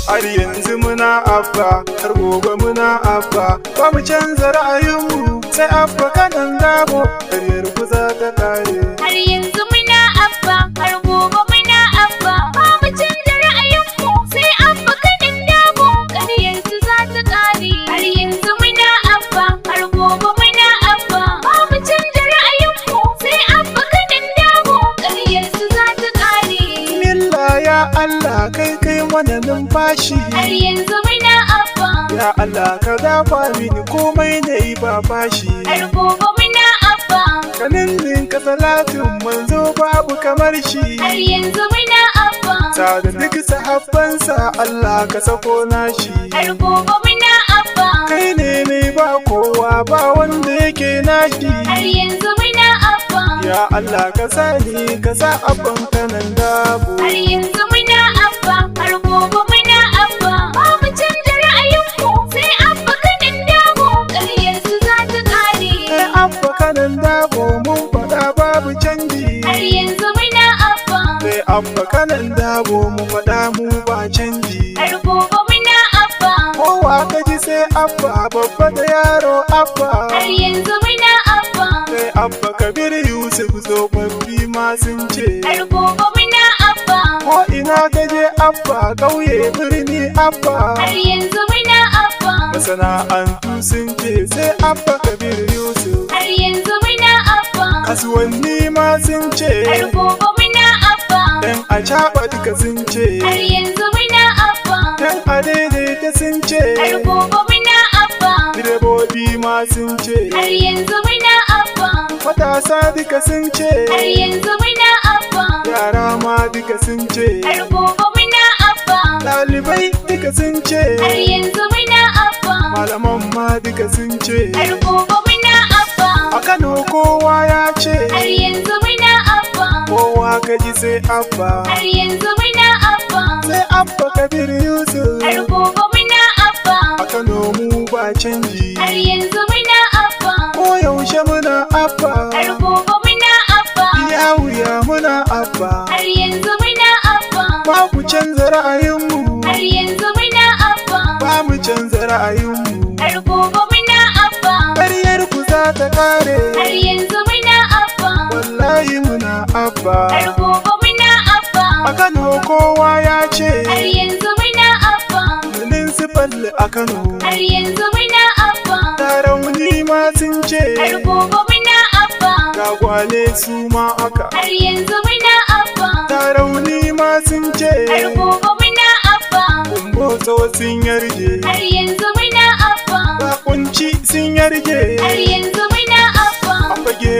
Har yanzu muna abba, har gobe muna abba, ba mu canza ra'ayinmu sai abba kanan dabo, ƙaryar ku za ta kare. Har yanzu muna abba, har gobe muna abba, ba mu canza ra'ayinmu sai abba kanan dabo, ƙaryar su za ta kare. Har yanzu muna abba, har gobe muna abba, ba mu canza ra'ayinmu sai abba kanan dabo, ƙaryar su za ta kare. Bismillah ya Allah kai mana numfashi. Har yanzu muna abba, ya Allah ka dafa mini komai da yi ba fashi. har gobe muna abba, Ka ninninka salatin manzo babu kamar shi. har yanzu muna abba, Sada duk sahabbansa Allah ka sako nashi. har gobe muna abba, Kai ne mai ba kowa ba wanda yake nashi. har yanzu muna abba, Ya Allah ka sani ka sa abban kanan dabo. har yanzu muna abba, har gobe muna abba, ba mu canza ra'ayinmu sai abba kanan dabo, ƙaryar su za ta kare. Kai abba kanan dabo mun faɗa babu canji. Har yanzu muna abba, Kai abba kanan dabo mu faɗa mu ba canji. har gobe muna abba, Kowa ka ji sai abba babba da yaro abba. har yanzu muna abba, Kai abba Kabir Yusuf tsofaffi ma sun ce. har gobe muna abba, Ko ina ka je abba ƙauye birni abba. har yanzu muna abba, Masana'antu sun ce sai abba Kabir Yusuf. har yanzu muna abba, Kasuwanni ma sun ce. har gobe muna abba, Dan a caɓa duka sun ce. har yanzu muna abba, Dan a daidaita sun ce. har gobe muna abba, Direbobi ma sun ce. har yanzu muna abba, Matasa duka sun ce. har yanzu muna abba, Yara ma duka sun ce. har gobe muna abba, Ɗalibai duka sun ce. har yanzu muna abba, Malaman ma duka sun ce. har gobe muna abba, A Kano kowa ya ce. har yanzu muna abba, Kowa ka ji sai abba. har yanzu muna abba, Sai abba Kabir Yusuf. har gobe muna abba, A Kano mu ba canji. har yanzu muna abba, Ko yaushe muna abba. har gobe muna abba, Iya wuya muna abba. har yanzu muna abba, Ba ku canza ra'ayinmu. har yanzu muna abba, Ba mu canza ra'ayinmu. har gobe muna abba, Ƙaryar ku za ta kare. har yanzu muna abba, Wallahi muna abba. har gobe muna abba, A Kano kowa ya ce. har yanzu muna abba, Municipal a Kano. har yanzu muna abba, Tarauni ma sun ce. har gobe muna abba, Ga gwale su ma aka. har yanzu muna abba, Tarauni ma sun ce. har gobe muna abba, Kumbotso sun yarje. har yanzu muna abba, Bakunci sun yarje. har yanzu muna abba, A fage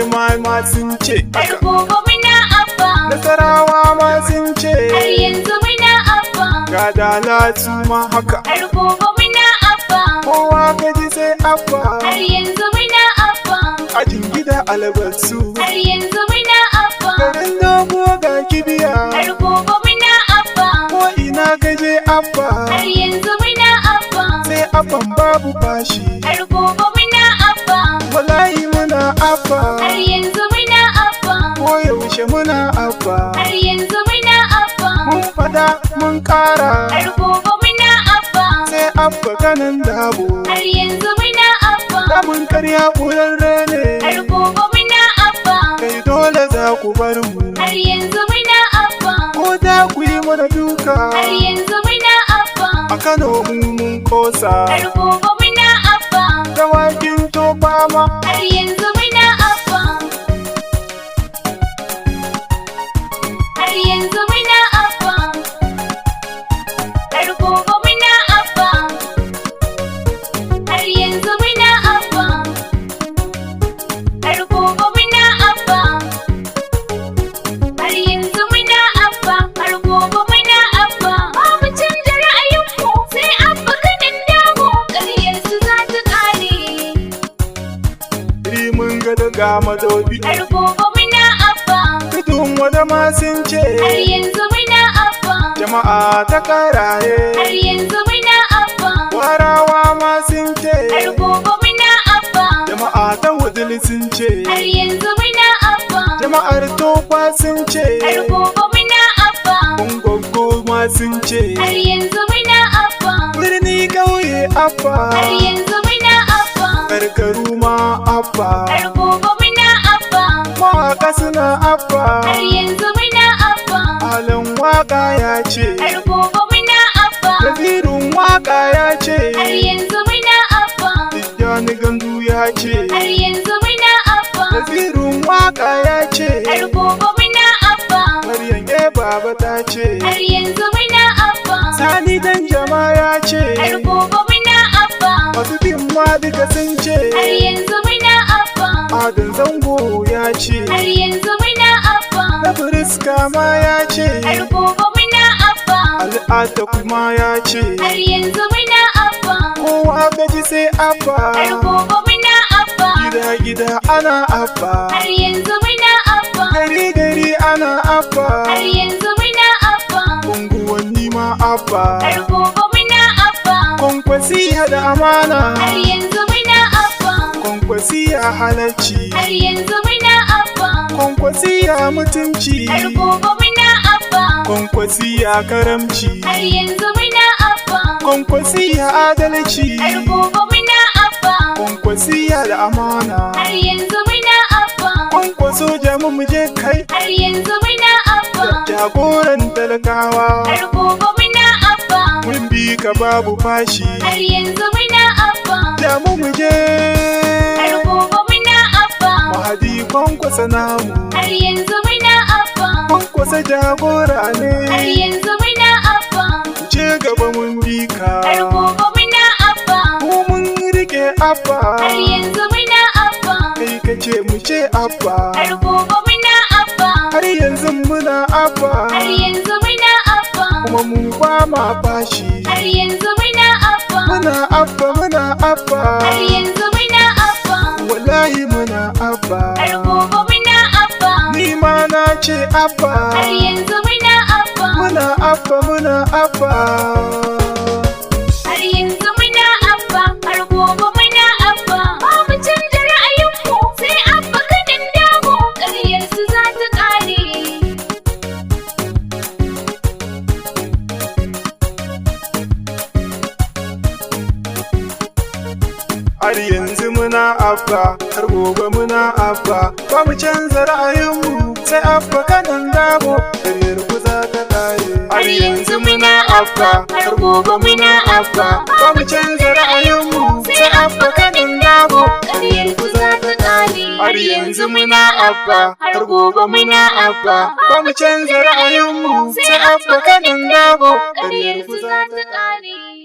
ma sun ce. har Aka. gobe muna abba, Nasarawa ma sun ce. har yanzu muna abba, Ga dalatu ma haka. har gobe muna abba, Kowa ka ji sai abba. har yanzu muna abba, Ajin gida albasu. har yanzu muna abba, Garin dogo ga kibiya. har gobe muna abba, Ko ina ka je abba. har yanzu muna abba, Sai abban babu fashi. har gobe muna abba, Wallahi muna abba. har yanzu muna abba, Ko yaushe muna abba. har yanzu muna abba, Mun fada mun kara. har gobe muna abba, Sai abba kanan dabo. har yanzu muna abba, Damun karya kurarre ne. har gobe muna abba, Kai dole za ku bar mu. har yanzu muna abba, Ko da ku yi mana duka. har yanzu muna abba, A Kano mu mun kosa. har gobe muna abba, Dawakin tofa ma. har yanzu muna abba, har yanzu muna abba, har gobe muna abba, har yanzu muna abba, har gobe muna abba, har yanzu muna abba, har gobe muna abba, ba mu canza ra'ayinmu sai abba kanan dabo, ƙaryar su za ta ƙare. Mun ga daga madobi. Har gobe muna abba, Tudun wada ma sun ce. har yanzu muna abba, jama'a ta karaye. Har yanzu muna abba. Warawa ma sun ce. Har gobe muna abba. Jama'a ta wudil sun ce. Har yanzu muna abba. Jama'ar tofa sun ce. Har gobe muna abba. Ungwaggo ma sun ce. Har yanzu muna abba. Birni ƙauye abba. Har yanzu muna abba. Karkaru ma abba. Har gobe muna abba. Mawaƙa suna abba. Har yanzu muna abba. Halin waƙa ya ce. Har gobe muna abba. Wazirin waƙa ya ce. Har yanzu muna abba. Tijjani gandu ya ce. Har yanzu muna abba. Wazirin waƙa ya ce. Har gobe muna abba. Maryam baba ta ce. Har yanzu muna abba. Sani dan jama ya ce. Har gobe muna abba. Masu bin ma duka sun ce. Har yanzu muna abba. Adin zango ya ce. Har yanzu muna abba. Na firiska ma ya ce. Har gobe muna abba. Al'ada kuma ya ce. Har yanzu muna abba. Kowa gaji sai abba. Har gobe muna abba. Gida gida ana abba. Har yanzu muna abba. Gari gari ana abba. Har yanzu muna abba. Unguwanni ma abba. Har gobe muna abba. Kwankwasiya da amana. Har yanzu muna abba. Kwankwasiya halacci. Har yanzu muna abba. Kwankwasiya mutunci. Har gobe muna abba. Kwankwasiya karamci. Har yanzu muna abba. Kwankwasiya adalci. Har gobe muna abba. Kwankwasiya da amana. Har yanzu muna abba. Kwankwaso jamu mu je kai. Har yanzu muna abba. Jagoran talakawa. Har gobe muna abba. Mun bi ka babu fashi. Har yanzu muna abba. Jamu mu je. Har gobe muna abba. Mahadi kwankwasa namu. Har yanzu muna abba. Kwankwasa jagora ne. Har yanzu muna abba. Ce gaba mun bi ka. Har gobe muna abba. Mu mun rike abba. Har yanzu muna abba. Kai kace mu ce abba. Har gobe muna abba. Har yanzu muna abba. Har yanzu muna abba. Kuma mu ba ma fashi. Har yanzu muna abba. Muna abba muna abba. Har yanzu muna abba. Wallahi muna abba. Har gobe muna abba. Ni ma na ce abba. Har yanzu muna abba. Muna abba muna abba. Har yanzu muna abba. Har gobe muna abba. Ba mu canza ra'ayinmu sai abba kaɗan damu. Ƙaryarsu za ta ƙare. Har yanzu muna abba, har gobe muna abba, ba mu canza ra'ayinmu sai abba kanan dabo, ƙaryar ku za ta kare. Har yanzu muna abba, har gobe muna abba, ba mu canza ra'ayinmu sai abba kanan dabo, Ƙaryar ku za ta ƙare. har yanzu muna abba, har gobe muna abba, ba mu canza ra'ayinmu sai abba kanan dabo, Ƙaryar ku za ta ƙare.